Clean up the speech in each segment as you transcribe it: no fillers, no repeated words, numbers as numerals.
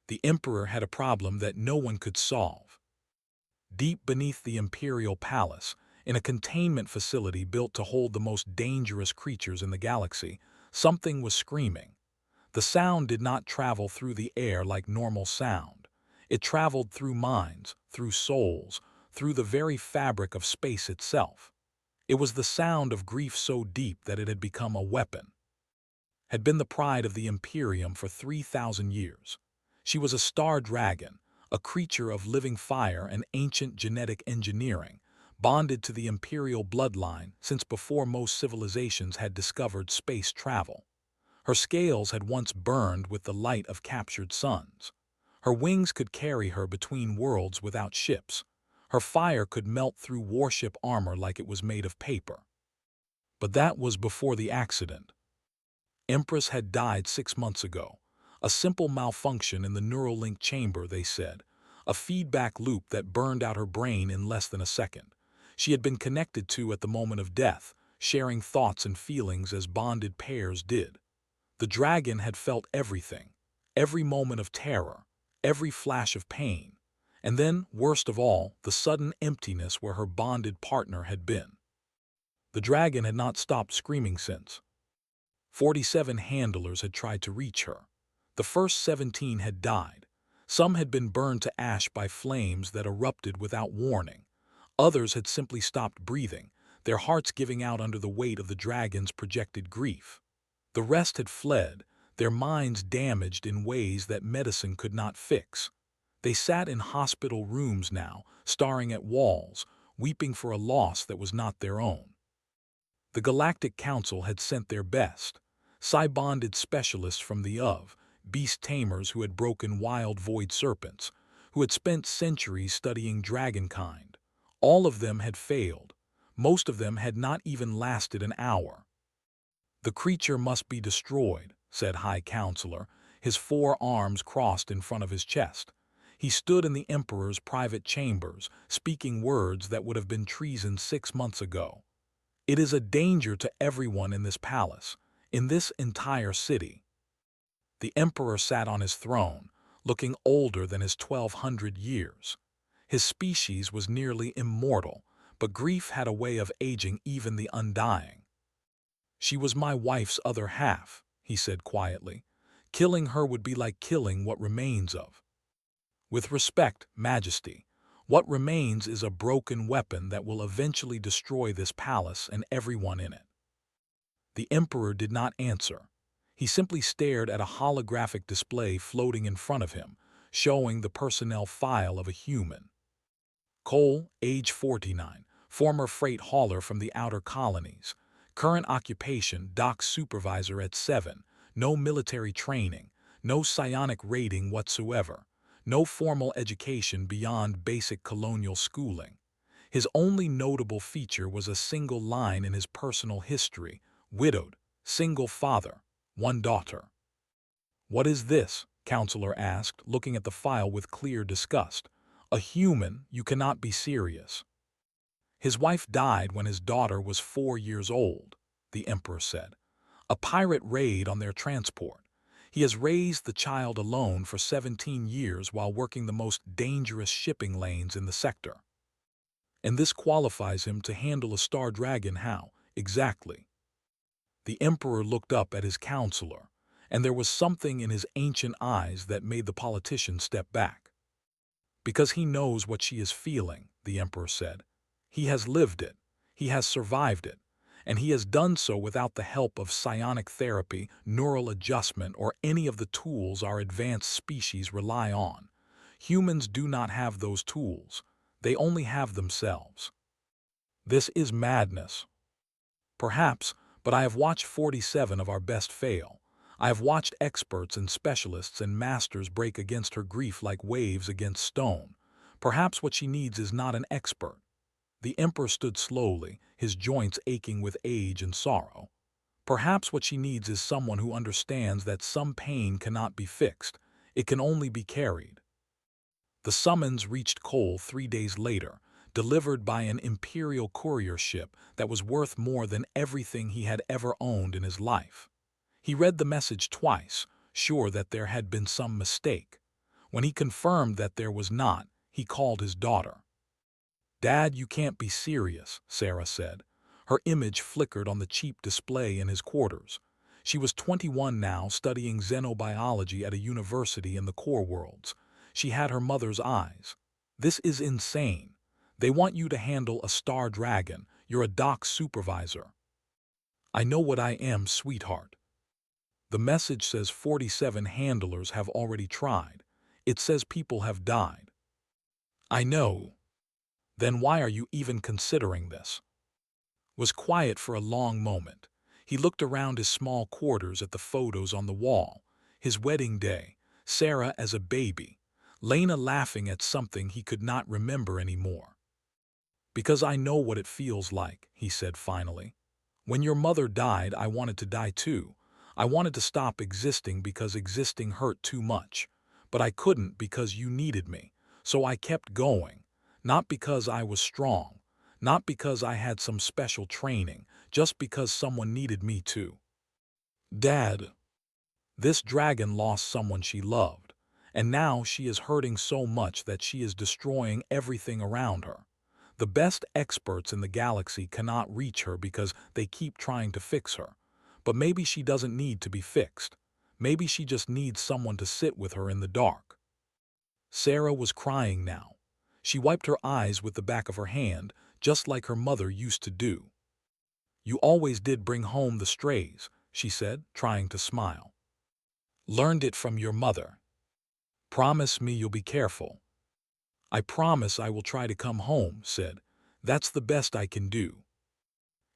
The Emperor had a problem that no one could solve. Deep beneath the Imperial Palace, in a containment facility built to hold the most dangerous creatures in the galaxy, something was screaming. The sound did not travel through the air like normal sound. It traveled through minds, through souls, through the very fabric of space itself. It was the sound of grief so deep that it had become a weapon. Had been the pride of the Imperium for 3,000 years. She was a star dragon, a creature of living fire and ancient genetic engineering, bonded to the Imperial bloodline since before most civilizations had discovered space travel. Her scales had once burned with the light of captured suns. Her wings could carry her between worlds without ships. Her fire could melt through warship armor like it was made of paper. But that was before the accident. Empress had died 6 months ago. A simple malfunction in the neural link chamber, they said. A feedback loop that burned out her brain in less than a second. She had been connected to at the moment of death, sharing thoughts and feelings as bonded pairs did. The dragon had felt everything, every moment of terror, every flash of pain, and then, worst of all, the sudden emptiness where her bonded partner had been. The dragon had not stopped screaming since. 47 handlers had tried to reach her. The first 17 had died. Some had been burned to ash by flames that erupted without warning. Others had simply stopped breathing, their hearts giving out under the weight of the dragon's projected grief. The rest had fled, their minds damaged in ways that medicine could not fix. They sat in hospital rooms now, staring at walls, weeping for a loss that was not their own. The Galactic Council had sent their best, psi-bonded specialists from the beast tamers who had broken wild void serpents, who had spent centuries studying dragonkind. All of them had failed. Most of them had not even lasted an hour. The creature must be destroyed, said High Counselor, his 4 arms crossed in front of his chest. He stood in the Emperor's private chambers, speaking words that would have been treason 6 months ago. It is a danger to everyone in this palace, in this entire city. The Emperor sat on his throne, looking older than his 1,200 years. His species was nearly immortal, but grief had a way of aging even the undying. She was my wife's other half, he said quietly. Killing her would be like killing what remains of. With respect, Majesty, what remains is a broken weapon that will eventually destroy this palace and everyone in it. The Emperor did not answer. He simply stared at a holographic display floating in front of him, showing the personnel file of a human. Cole, age 49, former freight hauler from the outer colonies. Current occupation, dock supervisor at 7, no military training, no psionic rating whatsoever, no formal education beyond basic colonial schooling. His only notable feature was a single line in his personal history: widowed, single father, 1 daughter. What is this? Counselor asked, looking at the file with clear disgust. A human, you cannot be serious. His wife died when his daughter was 4 years old, the Emperor said. A pirate raid on their transport. He has raised the child alone for 17 years while working the most dangerous shipping lanes in the sector. And this qualifies him to handle a star dragon how, exactly? The Emperor looked up at his counselor, and there was something in his ancient eyes that made the politician step back. Because he knows what she is feeling, the Emperor said. He has lived it, he has survived it, and he has done so without the help of psionic therapy, neural adjustment, or any of the tools our advanced species rely on. Humans do not have those tools. They only have themselves. This is madness. Perhaps, but I have watched 47 of our best fail. I have watched experts and specialists and masters break against her grief like waves against stone. Perhaps what she needs is not an expert. The Emperor stood slowly, his joints aching with age and sorrow. Perhaps what she needs is someone who understands that some pain cannot be fixed. It can only be carried. The summons reached Cole 3 days later, delivered by an Imperial courier ship that was worth more than everything he had ever owned in his life. He read the message twice, sure that there had been some mistake. When he confirmed that there was not, he called his daughter. "Dad, you can't be serious," Sarah said. Her image flickered on the cheap display in his quarters. She was 21 now, studying xenobiology at a university in the core worlds. She had her mother's eyes. "This is insane. They want you to handle a star dragon. You're a dock supervisor." "I know what I am, sweetheart. The message says 47 handlers have already tried. It says people have died." "I know. Then why are you even considering this?" Was quiet for a long moment. He looked around his small quarters at the photos on the wall. His wedding day, Sarah as a baby, Lena laughing at something he could not remember anymore. "Because I know what it feels like," he said finally. "When your mother died, I wanted to die too. I wanted to stop existing because existing hurt too much. But I couldn't because you needed me. So I kept going. Not because I was strong. Not because I had some special training. Just because someone needed me too." "Dad, this dragon lost someone she loved. And now she is hurting so much that she is destroying everything around her. The best experts in the galaxy cannot reach her because they keep trying to fix her. But maybe she doesn't need to be fixed. Maybe she just needs someone to sit with her in the dark." Sarah was crying now. She wiped her eyes with the back of her hand, just like her mother used to do. "You always did bring home the strays," she said, trying to smile. "Learned it from your mother. Promise me you'll be careful." "I promise I will try to come home," said. "That's the best I can do."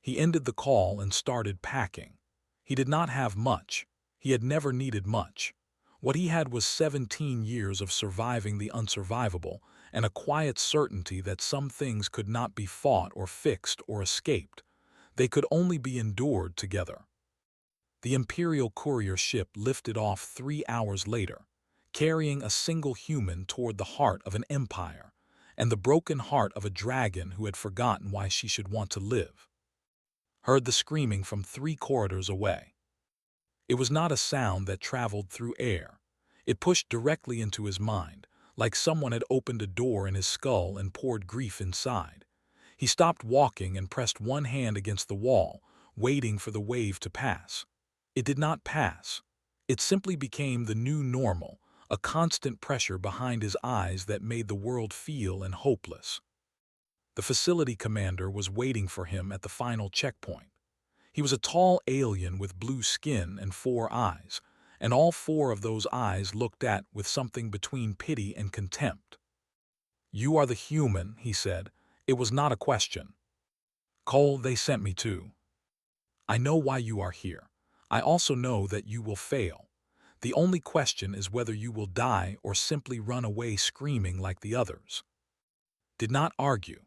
He ended the call and started packing. He did not have much. He had never needed much. What he had was 17 years of surviving the unsurvivable and a quiet certainty that some things could not be fought or fixed or escaped. They could only be endured together. The Imperial courier ship lifted off 3 hours later, carrying a single human toward the heart of an empire, and the broken heart of a dragon who had forgotten why she should want to live. Heard the screaming from 3 corridors away. It was not a sound that traveled through air. It pushed directly into his mind, like someone had opened a door in his skull and poured grief inside. He stopped walking and pressed one hand against the wall, waiting for the wave to pass. It did not pass. It simply became the new normal, a constant pressure behind his eyes that made the world feel and hopeless. The facility commander was waiting for him at the final checkpoint. He was a tall alien with blue skin and 4 eyes, and all 4 of those eyes looked at with something between pity and contempt. "You are the human," he said. "It was not a question." "Cole, they sent me to. I know why you are here. I also know that you will fail. The only question is whether you will die or simply run away screaming like the others." Did not argue.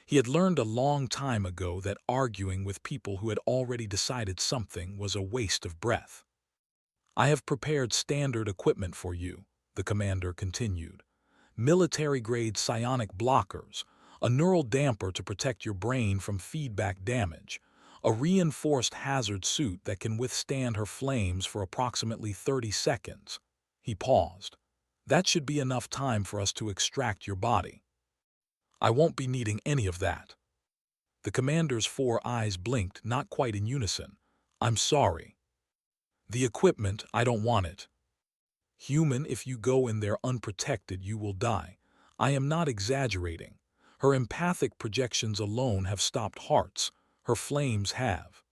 He had learned a long time ago that arguing with people who had already decided something was a waste of breath. "I have prepared standard equipment for you," the commander continued. "Military-grade psionic blockers, a neural damper to protect your brain from feedback damage, a reinforced hazard suit that can withstand her flames for approximately 30 seconds. He paused. "That should be enough time for us to extract your body." "I won't be needing any of that." The commander's 4 eyes blinked, not quite in unison. "I'm sorry." "The equipment, I don't want it." "Human, if you go in there unprotected, you will die. I am not exaggerating. Her empathic projections alone have stopped hearts. Her flames have."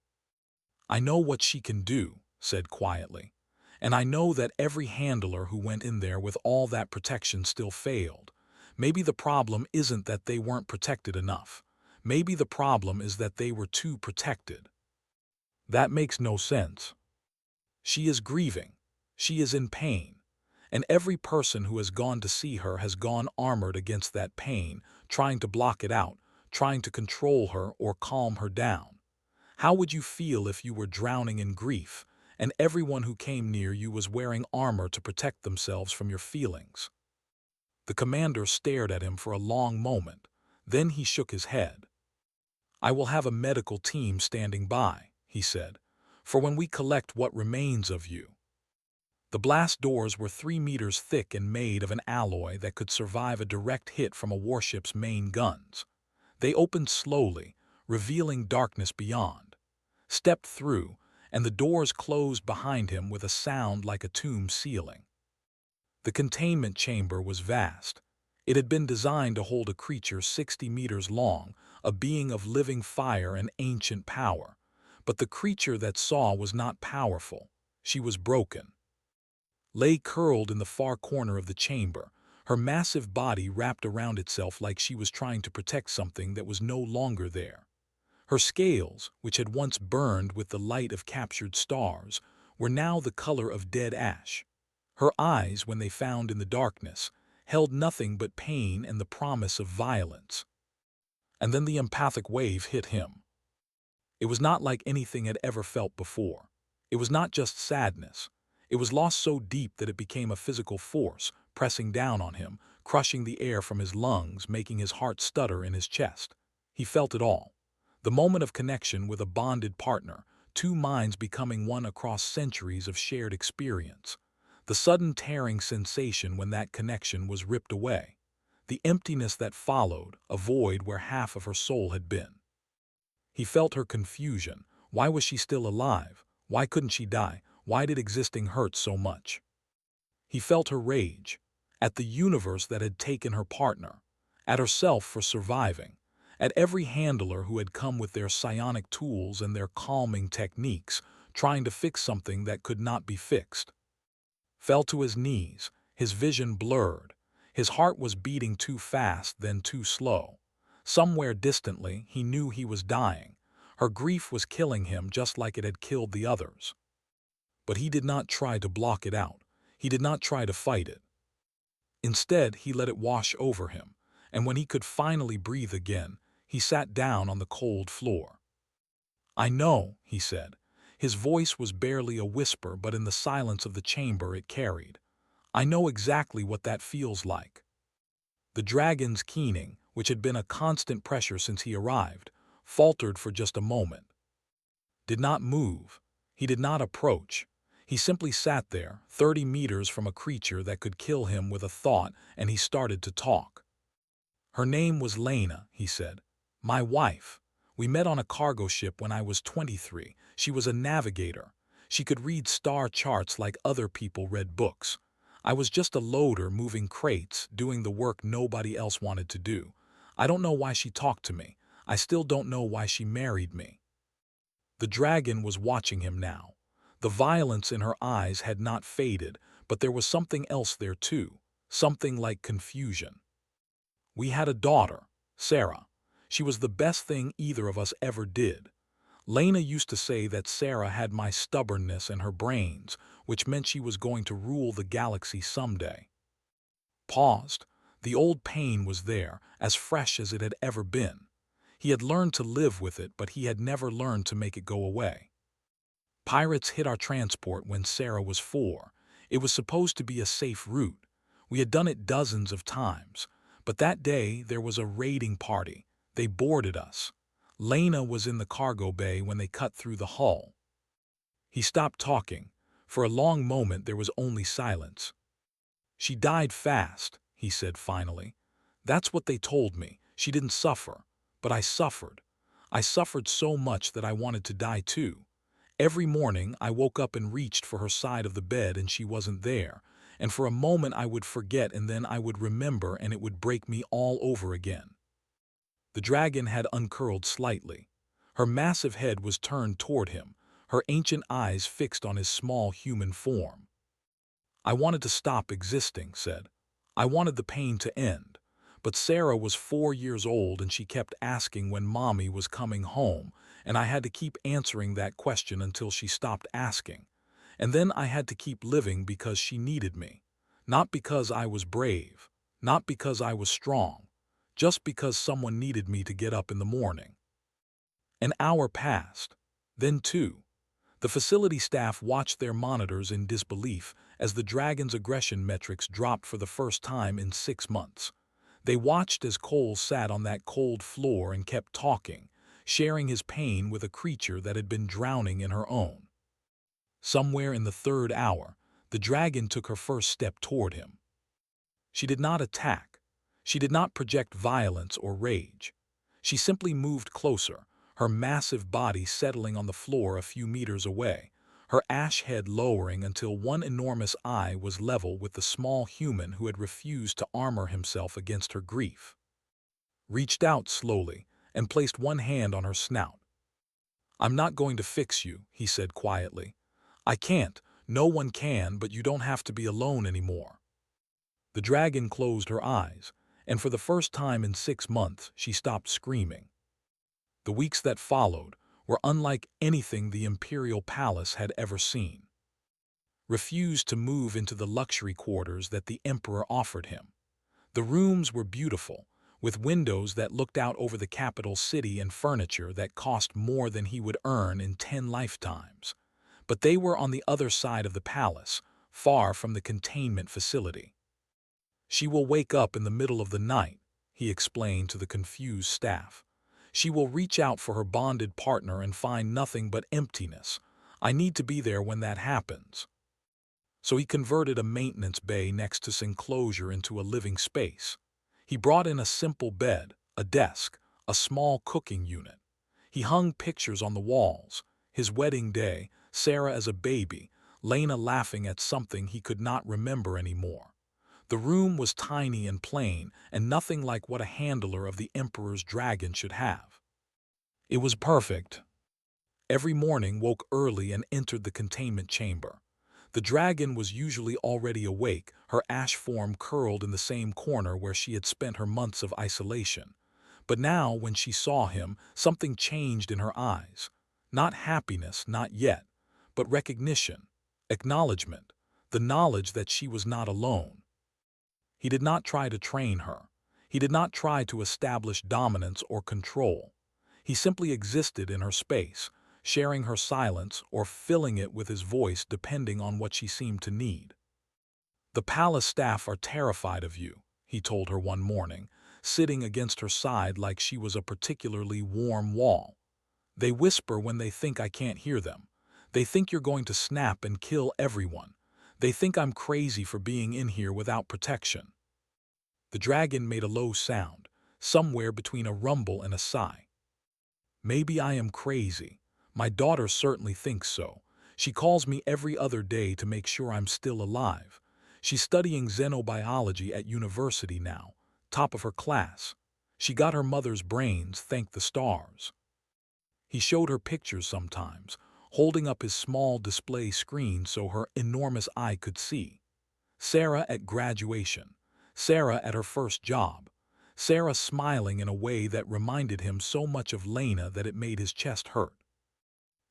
"I know what she can do," said quietly. "And I know that every handler who went in there with all that protection still failed. Maybe the problem isn't that they weren't protected enough. Maybe the problem is that they were too protected." "That makes no sense." "She is grieving. She is in pain. And every person who has gone to see her has gone armored against that pain, trying to block it out, trying to control her or calm her down. How would you feel if you were drowning in grief, and everyone who came near you was wearing armor to protect themselves from your feelings?" The commander stared at him for a long moment. Then he shook his head. "I will have a medical team standing by," he said, "for when we collect what remains of you." The blast doors were 3 meters thick and made of an alloy that could survive a direct hit from a warship's main guns. They opened slowly, revealing darkness beyond. Stepped through, and the doors closed behind him with a sound like a tomb sealing. The containment chamber was vast. It had been designed to hold a creature 60 meters long, a being of living fire and ancient power. But the creature that saw was not powerful. She was broken. Lay curled in the far corner of the chamber, her massive body wrapped around itself like she was trying to protect something that was no longer there. Her scales, which had once burned with the light of captured stars, were now the color of dead ash. Her eyes, when they found in the darkness, held nothing but pain and the promise of violence. And then the empathic wave hit him. It was not like anything had ever felt before. It was not just sadness. It was lost so deep that it became a physical force, pressing down on him, crushing the air from his lungs, making his heart stutter in his chest. He felt it all. The moment of connection with a bonded partner, two minds becoming one across centuries of shared experience. The sudden tearing sensation when that connection was ripped away. The emptiness that followed, a void where half of her soul had been. He felt her confusion. Why was she still alive? Why couldn't she die? Why did existing hurt so much? He felt her rage, at the universe that had taken her partner, at herself for surviving, at every handler who had come with their psionic tools and their calming techniques, trying to fix something that could not be fixed. Fell to his knees, his vision blurred. His heart was beating too fast, then too slow. Somewhere distantly, he knew he was dying. Her grief was killing him just like it had killed the others. But he did not try to block it out. He did not try to fight it. Instead, he let it wash over him, and when he could finally breathe again, he sat down on the cold floor. "I know," he said. His voice was barely a whisper, but in the silence of the chamber it carried. "I know exactly what that feels like." The dragon's keening, which had been a constant pressure since he arrived, faltered for just a moment. Did not move. He did not approach. He simply sat there, 30 meters from a creature that could kill him with a thought, and he started to talk. "Her name was Lena," he said. "My wife. We met on a cargo ship when I was 23. She was a navigator. She could read star charts like other people read books. I was just a loader moving crates, doing the work nobody else wanted to do. I don't know why she talked to me. I still don't know why she married me." The dragon was watching him now. The violence in her eyes had not faded, but there was something else there too, something like confusion. "We had a daughter, Sarah. She was the best thing either of us ever did. Lena used to say that Sarah had my stubbornness and her brains, which meant she was going to rule the galaxy someday." Paused. The old pain was there, as fresh as it had ever been. He had learned to live with it, but he had never learned to make it go away. "Pirates hit our transport when Sarah was 4. It was supposed to be a safe route. We had done it dozens of times. But that day there was a raiding party. They boarded us. Lena was in the cargo bay when they cut through the hull." He stopped talking. For a long moment there was only silence. "She died fast," he said finally. "That's what they told me. She didn't suffer. But I suffered. I suffered so much that I wanted to die too. Every morning I woke up and reached for her side of the bed and she wasn't there. And for a moment I would forget and then I would remember and it would break me all over again." The dragon had uncurled slightly. Her massive head was turned toward him, her ancient eyes fixed on his small human form. "I wanted to stop existing," said. "I wanted the pain to end. But Sarah was 4 years old and she kept asking when Mommy was coming home, and I had to keep answering that question until she stopped asking. And then I had to keep living because she needed me. Not because I was brave, not because I was strong, just because someone needed me to get up in the morning." An hour passed. Then 2. The facility staff watched their monitors in disbelief as the dragon's aggression metrics dropped for the first time in 6 months. They watched as Cole sat on that cold floor and kept talking, sharing his pain with a creature that had been drowning in her own. Somewhere in the 3rd hour, The dragon took her first step toward him. She did not attack. She did not project violence or rage. She simply moved closer, her massive body settling on the floor a few meters away, her ash head lowering until one enormous eye was level with the small human who had refused to armor himself against her grief. Reached out slowly and placed one hand on her snout. "I'm not going to fix you," he said quietly. "I can't, no one can, but you don't have to be alone anymore." The dragon closed her eyes, and for the first time in 6 months she stopped screaming. The weeks that followed were unlike anything the imperial palace had ever seen. Refused to move into the luxury quarters that the emperor offered him. The rooms were beautiful, with windows that looked out over the capital city and furniture that cost more than he would earn in 10 lifetimes. But they were on the other side of the palace, far from the containment facility. "She will wake up in the middle of the night," he explained to the confused staff. "She will reach out for her bonded partner and find nothing but emptiness. I need to be there when that happens." So he converted a maintenance bay next to his enclosure into a living space. He brought in a simple bed, a desk, a small cooking unit. He hung pictures on the walls: his wedding day, Sarah as a baby, Lena laughing at something he could not remember anymore. The room was tiny and plain, and nothing like what a handler of the Emperor's dragon should have. It was perfect. Every morning woke early and entered the containment chamber. The dragon was usually already awake, her ash form curled in the same corner where she had spent her months of isolation. But now, when she saw him, something changed in her eyes. Not happiness, not yet, but recognition, acknowledgement, the knowledge that she was not alone. He did not try to train her. He did not try to establish dominance or control. He simply existed in her space, sharing her silence or filling it with his voice depending on what she seemed to need. "The palace staff are terrified of you," he told her one morning, sitting against her side like she was a particularly warm wall. "They whisper when they think I can't hear them. They think you're going to snap and kill everyone. They think I'm crazy for being in here without protection." The dragon made a low sound, somewhere between a rumble and a sigh. "Maybe I am crazy. My daughter certainly thinks so. She calls me every other day to make sure I'm still alive. She's studying xenobiology at university now, top of her class. She got her mother's brains, thank the stars." He showed her pictures sometimes, holding up his small display screen so her enormous eye could see. Sarah at graduation, Sarah at her first job, Sarah smiling in a way that reminded him so much of Lena that it made his chest hurt.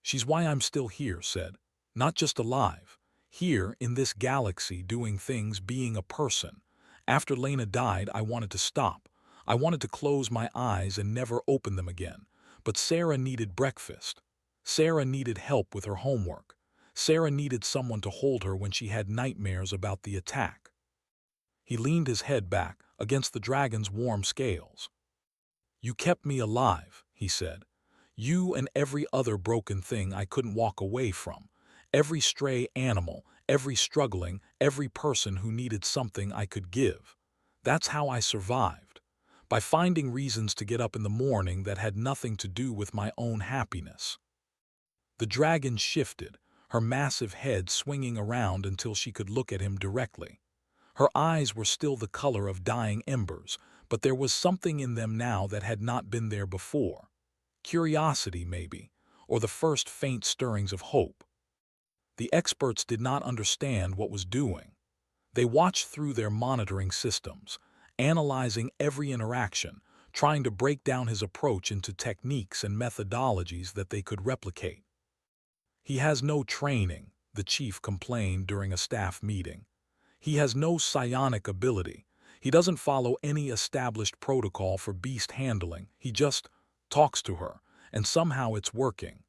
"She's why I'm still here," said. "Not just alive. Here, in this galaxy, doing things, being a person. After Lena died, I wanted to stop. I wanted to close my eyes and never open them again. But Sarah needed breakfast. Sarah needed help with her homework. Sarah needed someone to hold her when she had nightmares about the attack." He leaned his head back against the dragon's warm scales. "You kept me alive," he said. "You and every other broken thing I couldn't walk away from. Every stray animal, every struggling, every person who needed something I could give. That's how I survived. By finding reasons to get up in the morning that had nothing to do with my own happiness." The dragon shifted, her massive head swinging around until she could look at him directly. Her eyes were still the color of dying embers, but there was something in them now that had not been there before. Curiosity, maybe, or the first faint stirrings of hope. The experts did not understand what was doing. They watched through their monitoring systems, analyzing every interaction, trying to break down his approach into techniques and methodologies that they could replicate. "He has no training," the chief complained during a staff meeting. "He has no psionic ability. He doesn't follow any established protocol for beast handling. He just talks to her, and somehow it's working."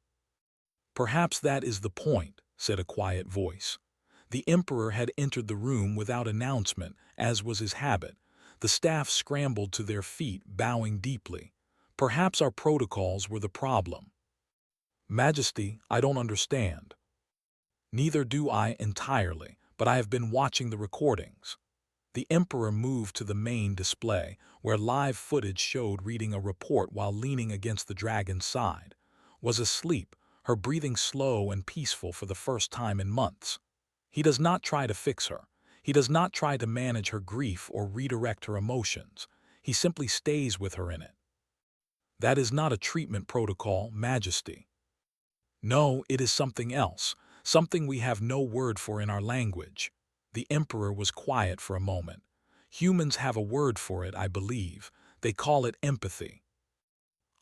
"Perhaps that is the point," said a quiet voice. The Emperor had entered the room without announcement, as was his habit. The staff scrambled to their feet, bowing deeply. "Perhaps our protocols were the problem." "Majesty, I don't understand." "Neither do I entirely, but I have been watching the recordings." The Emperor moved to the main display, where live footage showed reading a report while leaning against the dragon's side. Was asleep, her breathing slow and peaceful for the first time in months. He does not try to fix her. He does not try to manage her grief or redirect her emotions. He simply stays with her in it. That is not a treatment protocol, Majesty. No, it is something else, something we have no word for in our language. The Emperor was quiet for a moment. Humans have a word for it, I believe. They call it empathy.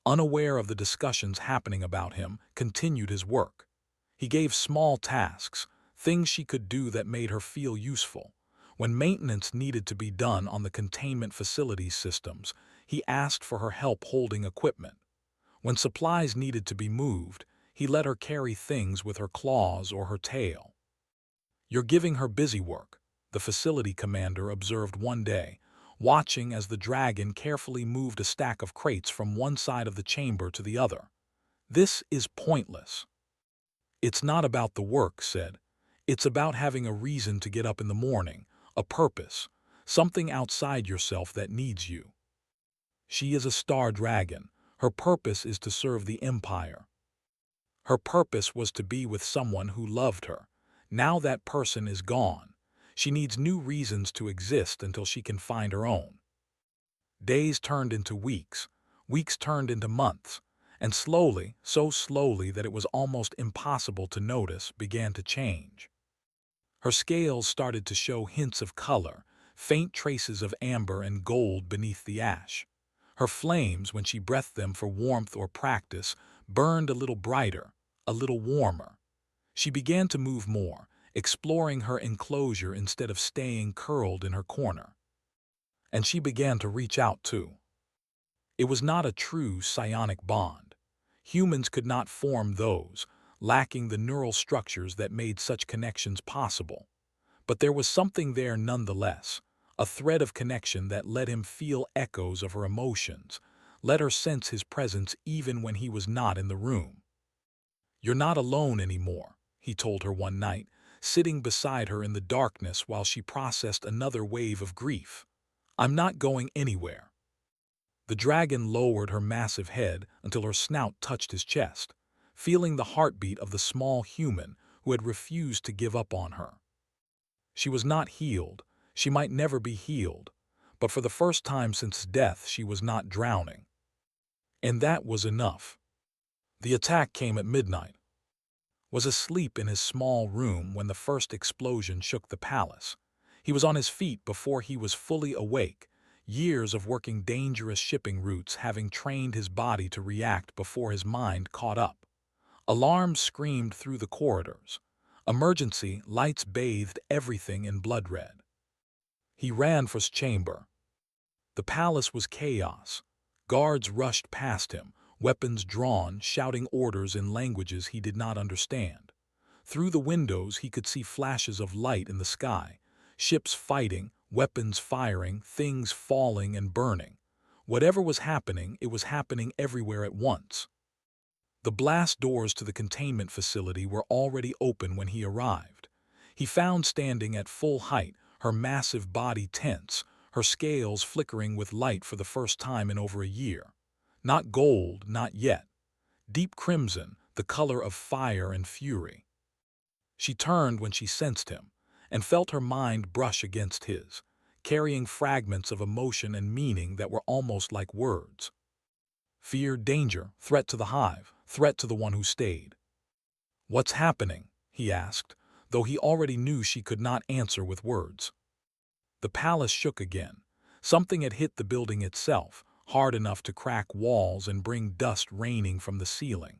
Unaware of the discussions happening about him, continued his work. He gave small tasks, things she could do that made her feel useful. When maintenance needed to be done on the containment facilities systems, he asked for her help holding equipment. When supplies needed to be moved, he let her carry things with her claws or her tail. "You're giving her busy work," the facility commander observed one day, watching as the dragon carefully moved a stack of crates from one side of the chamber to the other. "This is pointless." "It's not about the work," said. "It's about having a reason to get up in the morning, a purpose, something outside yourself that needs you." She is a star dragon. Her purpose is to serve the Empire. Her purpose was to be with someone who loved her. Now that person is gone. She needs new reasons to exist until she can find her own. Days turned into weeks. Weeks turned into months. And slowly, so slowly that it was almost impossible to notice, began to change. Her scales started to show hints of color, faint traces of amber and gold beneath the ash. Her flames, when she breathed them for warmth or practice, burned a little brighter, a little warmer. She began to move more, exploring her enclosure instead of staying curled in her corner. And she began to reach out too. It was not a true psionic bond. Humans could not form those, lacking the neural structures that made such connections possible. But there was something there nonetheless, a thread of connection that let him feel echoes of her emotions, let her sense his presence even when he was not in the room. "You're not alone anymore," he told her one night, sitting beside her in the darkness while she processed another wave of grief. "I'm not going anywhere." The dragon lowered her massive head until her snout touched his chest, feeling the heartbeat of the small human who had refused to give up on her. She was not healed. She might never be healed. But for the first time since death, she was not drowning. And that was enough. The attack came at midnight. Was asleep in his small room when the first explosion shook the palace. He was on his feet before he was fully awake, years of working dangerous shipping routes having trained his body to react before his mind caught up. Alarms screamed through the corridors. Emergency lights bathed everything in blood red. He ran for his chamber. The palace was chaos. Guards rushed past him, weapons drawn, shouting orders in languages he did not understand. Through the windows he could see flashes of light in the sky, ships fighting, weapons firing, things falling and burning. Whatever was happening, it was happening everywhere at once. The blast doors to the containment facility were already open when he arrived. He found standing at full height, her massive body tense, her scales flickering with light for the first time in over a year. Not gold, not yet. Deep crimson, the color of fire and fury. She turned when she sensed him, and felt her mind brush against his, carrying fragments of emotion and meaning that were almost like words. Fear, danger, threat to the hive, threat to the one who stayed. "What's happening?" he asked, though he already knew she could not answer with words. The palace shook again. Something had hit the building itself, hard enough to crack walls and bring dust raining from the ceiling.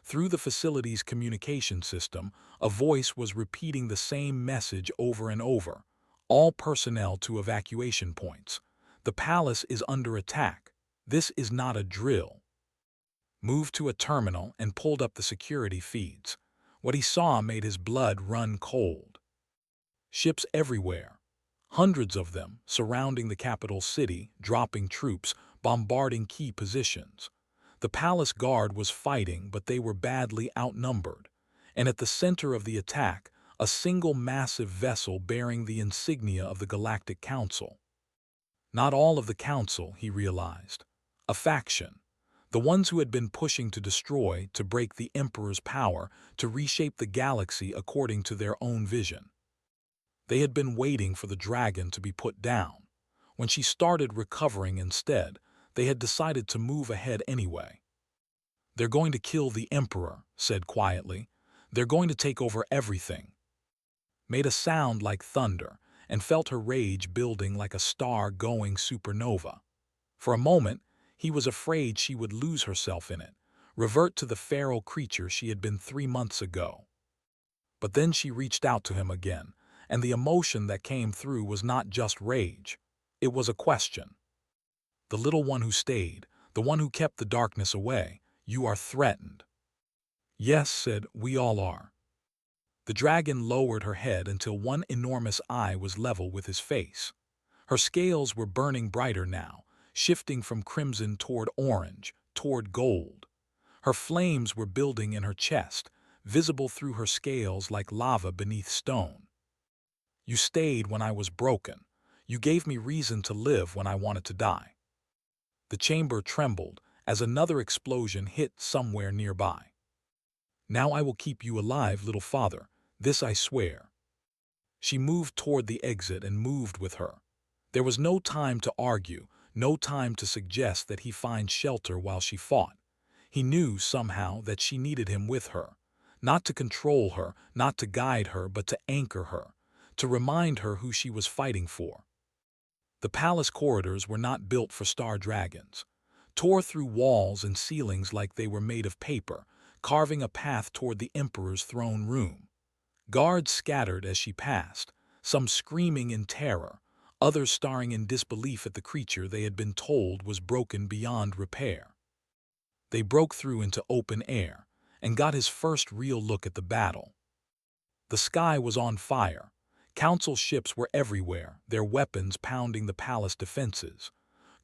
Through the facility's communication system, a voice was repeating the same message over and over. "All personnel to evacuation points. The palace is under attack. This is not a drill." Moved to a terminal and pulled up the security feeds. What he saw made his blood run cold. Ships everywhere. Hundreds of them, surrounding the capital city, dropping troops, bombarding key positions. The palace guard was fighting, but they were badly outnumbered. And at the center of the attack, a single massive vessel bearing the insignia of the Galactic Council. Not all of the Council, he realized. A faction. The ones who had been pushing to destroy, to break the Emperor's power, to reshape the galaxy according to their own vision. They had been waiting for the dragon to be put down. When she started recovering instead, they had decided to move ahead anyway. "They're going to kill the Emperor," said quietly. "They're going to take over everything." Made a sound like thunder, and felt her rage building like a star-going supernova. For a moment, he was afraid she would lose herself in it, revert to the feral creature she had been 3 months ago. But then she reached out to him again, and the emotion that came through was not just rage. It was a question. "The little one who stayed, the one who kept the darkness away, you are threatened." "Yes," said, "we all are." The dragon lowered her head until one enormous eye was level with his face. Her scales were burning brighter now, shifting from crimson toward orange, toward gold. Her flames were building in her chest, visible through her scales like lava beneath stone. "You stayed when I was broken. You gave me reason to live when I wanted to die." The chamber trembled as another explosion hit somewhere nearby. "Now I will keep you alive, little father. This I swear." She moved toward the exit and moved with her. There was no time to argue, no time to suggest that he find shelter while she fought. He knew somehow that she needed him with her, not to control her, not to guide her, but to anchor her, to remind her who she was fighting for. The palace corridors were not built for star dragons. Tore through walls and ceilings like they were made of paper, carving a path toward the Emperor's throne room. Guards scattered as she passed, some screaming in terror, others staring in disbelief at the creature they had been told was broken beyond repair. They broke through into open air and got his first real look at the battle. The sky was on fire. Council ships were everywhere, their weapons pounding the palace defenses.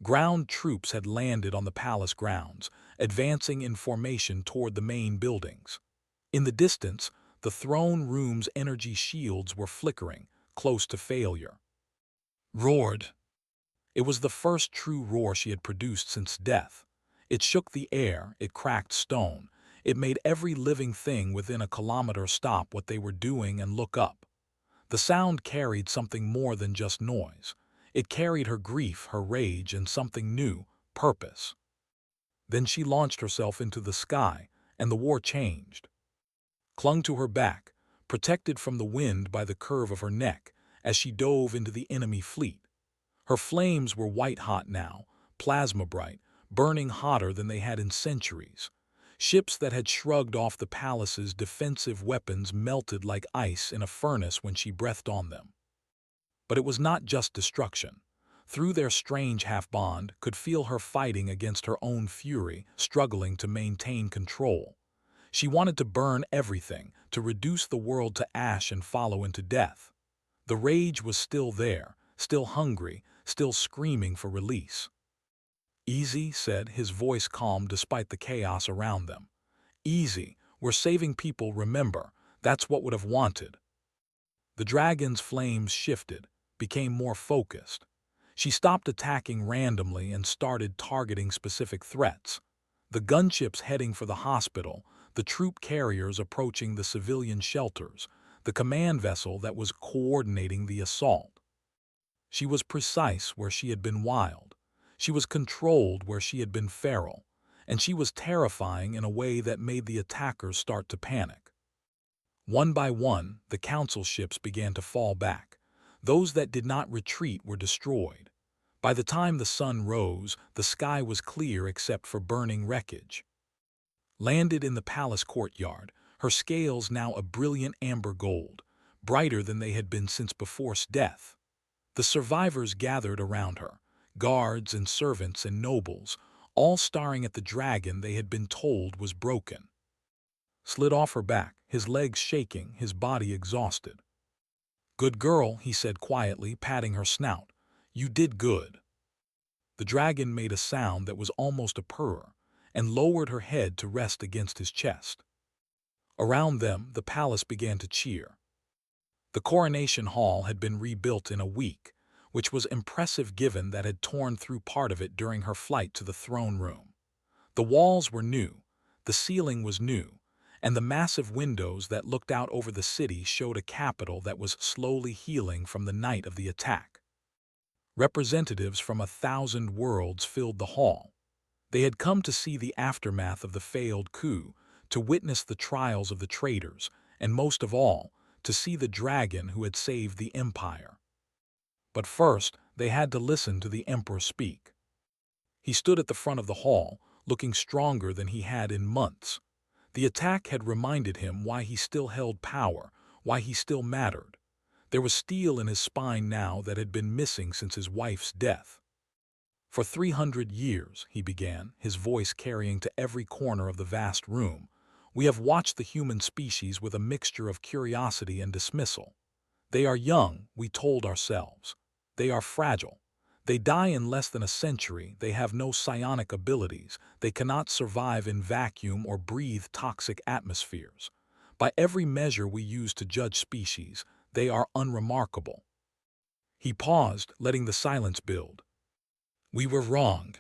Ground troops had landed on the palace grounds, advancing in formation toward the main buildings. In the distance, the throne room's energy shields were flickering, close to failure. Roared. It was the first true roar she had produced since death. It shook the air, it cracked stone. It made every living thing within a kilometer stop what they were doing and look up. The sound carried something more than just noise. It carried her grief, her rage, and something new, purpose. Then she launched herself into the sky, and the war changed. Clung to her back, protected from the wind by the curve of her neck, as she dove into the enemy fleet. Her flames were white-hot now, plasma-bright, burning hotter than they had in centuries. Ships that had shrugged off the palace's defensive weapons melted like ice in a furnace when she breathed on them. But it was not just destruction. Through their strange half-bond, could feel her fighting against her own fury, struggling to maintain control. She wanted to burn everything, to reduce the world to ash and follow into death. The rage was still there, still hungry, still screaming for release. "Easy," said, his voice calm despite the chaos around them. "Easy, we're saving people, remember, that's what would have wanted." The dragon's flames shifted, became more focused. She stopped attacking randomly and started targeting specific threats. The gunships heading for the hospital, the troop carriers approaching the civilian shelters, the command vessel that was coordinating the assault. She was precise where she had been wild. She was controlled where she had been feral. And she was terrifying in a way that made the attackers start to panic. One by one, the council ships began to fall back. Those that did not retreat were destroyed. By the time the sun rose, the sky was clear except for burning wreckage. Landed in the palace courtyard, her scales now a brilliant amber gold, brighter than they had been since before death. The survivors gathered around her, guards and servants and nobles, all staring at the dragon they had been told was broken. Slid off her back, his legs shaking, his body exhausted. "Good girl," he said quietly, patting her snout. "You did good." The dragon made a sound that was almost a purr, and lowered her head to rest against his chest. Around them, the palace began to cheer. The coronation hall had been rebuilt in a week, which was impressive given that had torn through part of it during her flight to the throne room. The walls were new, the ceiling was new, and the massive windows that looked out over the city showed a capital that was slowly healing from the night of the attack. Representatives from 1,000 worlds filled the hall. They had come to see the aftermath of the failed coup, to witness the trials of the traitors, and most of all, to see the dragon who had saved the empire. But first, they had to listen to the emperor speak. He stood at the front of the hall, looking stronger than he had in months. The attack had reminded him why he still held power, why he still mattered. There was steel in his spine now that had been missing since his wife's death. For 300 years, he began, his voice carrying to every corner of the vast room, we have watched the human species with a mixture of curiosity and dismissal. They are young, we told ourselves. They are fragile. They die in less than a century, they have no psionic abilities, they cannot survive in vacuum or breathe toxic atmospheres. By every measure we use to judge species, they are unremarkable. He paused, letting the silence build. We were wrong.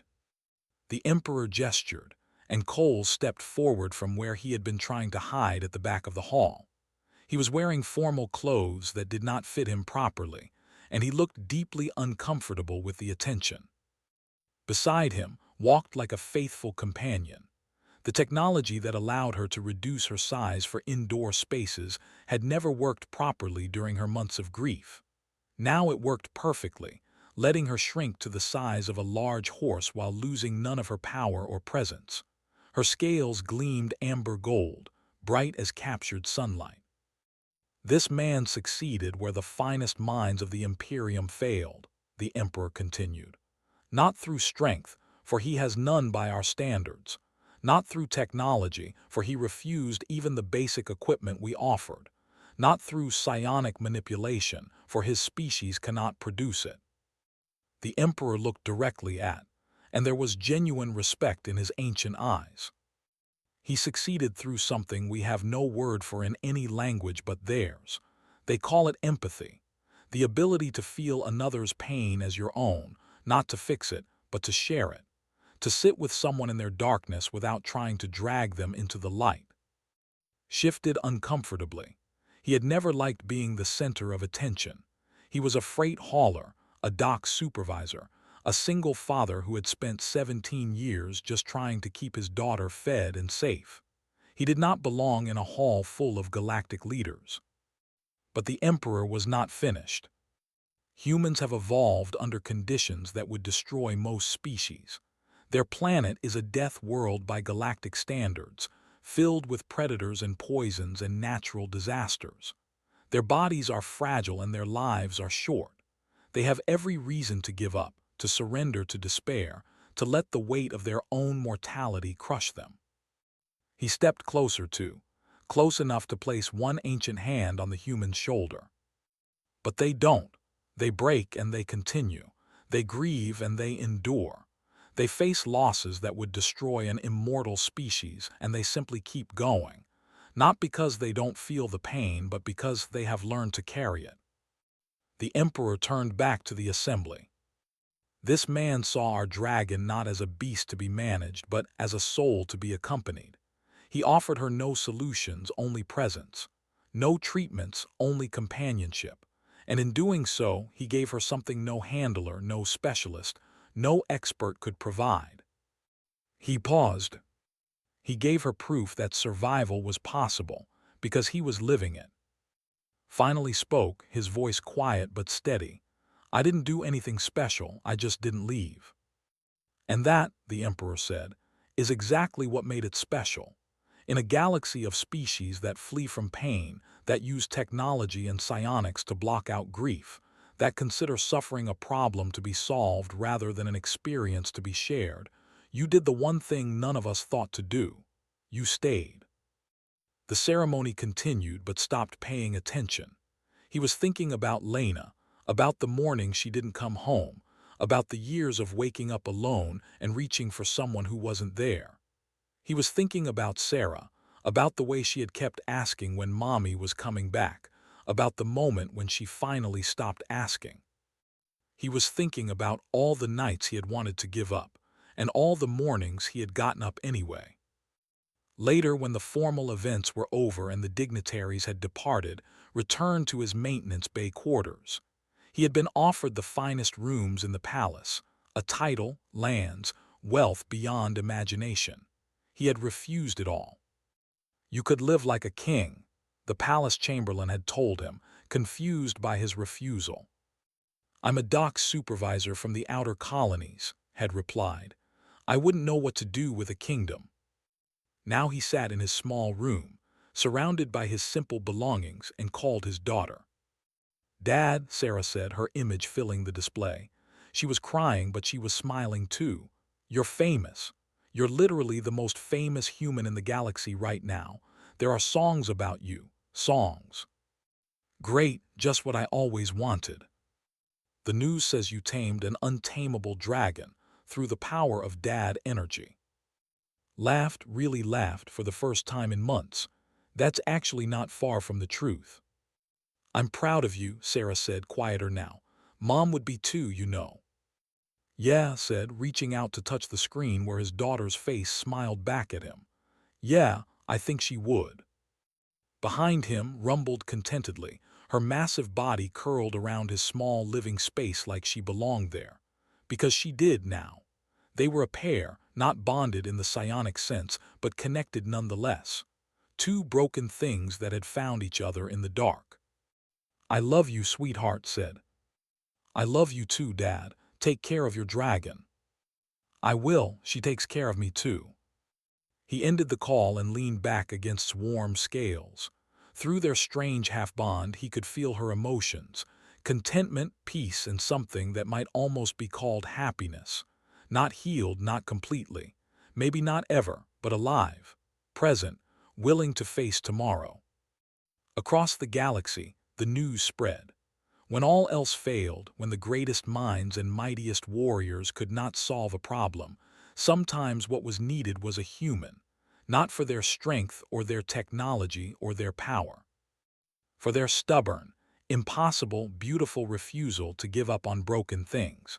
The emperor gestured, and Cole stepped forward from where he had been trying to hide at the back of the hall. He was wearing formal clothes that did not fit him properly, and he looked deeply uncomfortable with the attention. Beside him walked like a faithful companion. The technology that allowed her to reduce her size for indoor spaces had never worked properly during her months of grief. Now it worked perfectly, letting her shrink to the size of a large horse while losing none of her power or presence. Her scales gleamed amber gold, bright as captured sunlight. This man succeeded where the finest minds of the Imperium failed, the Emperor continued. Not through strength, for he has none by our standards. Not through technology, for he refused even the basic equipment we offered. Not through psionic manipulation, for his species cannot produce it. The Emperor looked directly at, and there was genuine respect in his ancient eyes. He succeeded through something we have no word for in any language but theirs. They call it empathy, the ability to feel another's pain as your own, not to fix it, but to share it, to sit with someone in their darkness without trying to drag them into the light. Shifted uncomfortably. He had never liked being the center of attention. He was a freight hauler, a dock supervisor, a single father who had spent 17 years just trying to keep his daughter fed and safe. He did not belong in a hall full of galactic leaders. But the Emperor was not finished. Humans have evolved under conditions that would destroy most species. Their planet is a death world by galactic standards, filled with predators and poisons and natural disasters. Their bodies are fragile and their lives are short. They have every reason to give up, to surrender to despair, to let the weight of their own mortality crush them. He stepped closer close enough to place one ancient hand on the human's shoulder. But they don't. They break and they continue. They grieve and they endure. They face losses that would destroy an immortal species, and they simply keep going. Not because they don't feel the pain, but because they have learned to carry it. The Emperor turned back to the assembly. This man saw our dragon not as a beast to be managed, but as a soul to be accompanied. He offered her no solutions, only presence. No treatments, only companionship. And in doing so, he gave her something no handler, no specialist, no expert could provide. He paused. He gave her proof that survival was possible, because he was living it. Finally spoke, his voice quiet but steady. I didn't do anything special, I just didn't leave. And that, the Emperor said, is exactly what made it special. In a galaxy of species that flee from pain, that use technology and psionics to block out grief, that consider suffering a problem to be solved rather than an experience to be shared, you did the one thing none of us thought to do. You stayed. The ceremony continued but stopped paying attention. He was thinking about Lena, about the morning she didn't come home, about the years of waking up alone and reaching for someone who wasn't there. He was thinking about Sarah, about the way she had kept asking when Mommy was coming back, about the moment when she finally stopped asking. He was thinking about all the nights he had wanted to give up, and all the mornings he had gotten up anyway. Later, when the formal events were over and the dignitaries had departed, returned to his maintenance bay quarters. He had been offered the finest rooms in the palace, a title, lands, wealth beyond imagination. He had refused it all. You could live like a king, the palace chamberlain had told him, confused by his refusal. I'm a dock supervisor from the outer colonies, had replied. I wouldn't know what to do with a kingdom. Now he sat in his small room, surrounded by his simple belongings, and called his daughter. Dad, Sarah said, her image filling the display. She was crying, but she was smiling too. You're famous. You're literally the most famous human in the galaxy right now. There are songs about you. Songs. Great, just what I always wanted. The news says you tamed an untamable dragon through the power of dad energy. Laughed, really laughed for the first time in months. That's actually not far from the truth. I'm proud of you, Sarah said, quieter now. Mom would be too, you know. Yeah, said, reaching out to touch the screen where his daughter's face smiled back at him. Yeah, I think she would. Behind him rumbled contentedly, her massive body curled around his small living space like she belonged there. Because she did now. They were a pair, not bonded in the psionic sense, but connected nonetheless. Two broken things that had found each other in the dark. I love you, sweetheart said. I love you too, Dad. Take care of your dragon. I will, she takes care of me too. He ended the call and leaned back against warm scales. Through their strange half-bond, he could feel her emotions, contentment, peace, and something that might almost be called happiness. Not healed, not completely. Maybe not ever, but alive, present, willing to face tomorrow. Across the galaxy, the news spread. When all else failed, when the greatest minds and mightiest warriors could not solve a problem, sometimes what was needed was a human, not for their strength or their technology or their power, for their stubborn, impossible, beautiful refusal to give up on broken things.